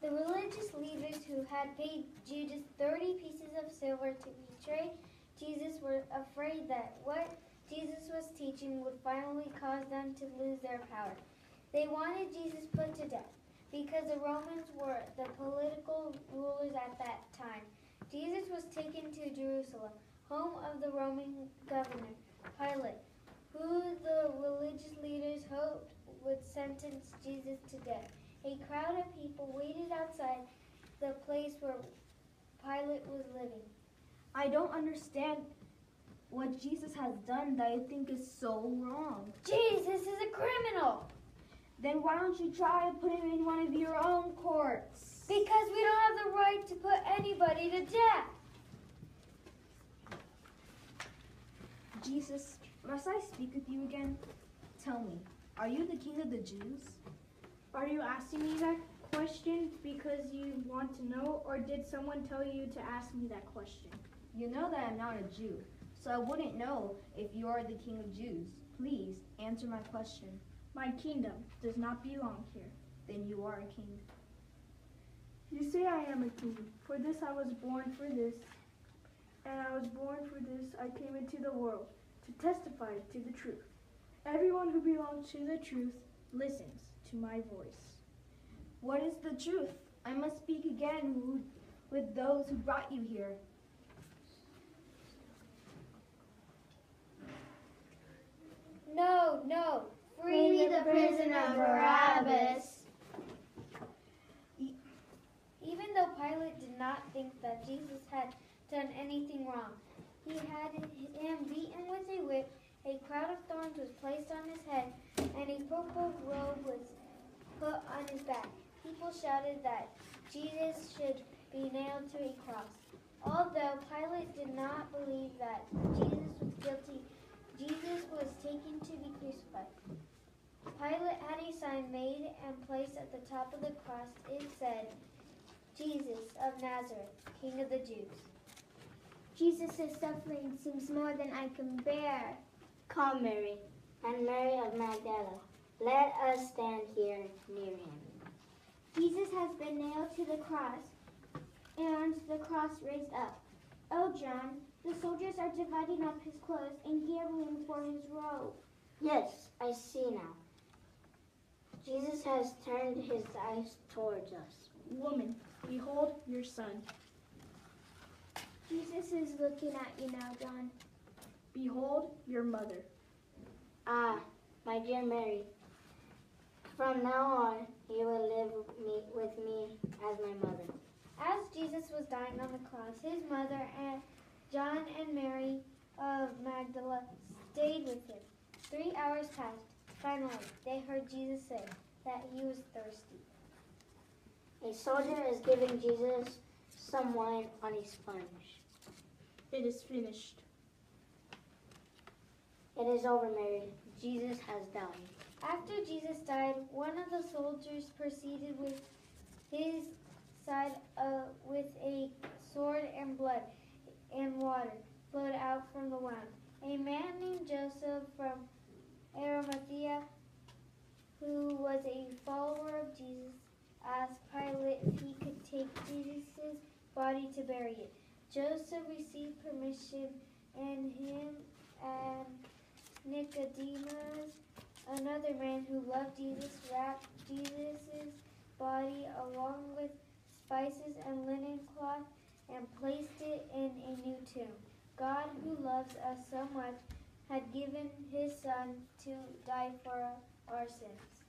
The religious leaders who had paid Judas 30 pieces of silver to betray Jesus were afraid that what Jesus was teaching would finally cause them to lose their power. They wanted Jesus put to death because the Romans were the political rulers at that time. Jesus was taken to Jerusalem, home of the Roman governor, Pilate, who the religious leaders hoped would sentence Jesus to death. A crowd of people waited outside the place where Pilate was living. I don't understand what Jesus has done that you think is so wrong. Jesus is a criminal! Then why don't you try and put him in one of your own courts? Because we don't have the right to put anybody to death. Jesus, must I speak with you again? Tell me, are you the king of the Jews? Are you asking me that question because you want to know, or did someone tell you to ask me that question? You know that I'm not a Jew, so I wouldn't know if you are the king of Jews. Please answer my question. My kingdom does not belong here. Then you are a king. You say I am a king. For this I was born for this, and I was born for this I came into the world, to testify to the truth. Everyone who belongs to the truth listens to my voice. What is the truth? I must speak again with those who brought you here. No, no. Free the prisoner Barabbas. Even though Pilate did not think that Jesus had done anything wrong, he had him beaten with a whip, a crown of thorns was placed on his head, and a purple robe was put on his back. People shouted that Jesus should be nailed to a cross. Although Pilate did not believe that Jesus was guilty, Jesus was taken to be crucified. Pilate had a sign made and placed at the top of the cross. It said, Jesus of Nazareth, King of the Jews. Jesus' suffering seems more than I can bear. Come, Mary, and Mary of Magdala. Let us stand here near him. Jesus has been nailed to the cross, and the cross raised up. Oh, John, the soldiers are dividing up his clothes and gave room for his robe. Yes, I see now. Jesus has turned his eyes towards us. Woman, behold your son. Jesus is looking at you now, John. Behold your mother. Ah, my dear Mary, from now on you will live with me as my mother. As Jesus was dying on the cross, his mother and John and Mary of Magdala stayed with him. 3 hours passed. Finally, they heard Jesus say that he was thirsty. A soldier is giving Jesus some wine on a sponge. It is finished. It is over, Mary. Jesus has died. After Jesus died, one of the soldiers proceeded with his side with a sword, and blood and water flowed out from the wound. A man named Joseph from Arimathea, who was a follower of Jesus, asked Pilate if he could take Jesus' body to bury it. Joseph received permission, and him and Nicodemus, another man who loved Jesus, wrapped Jesus' body along with spices and linen cloth and placed it in a new tomb. God, who loves us so much, had given his Son to die for our sins.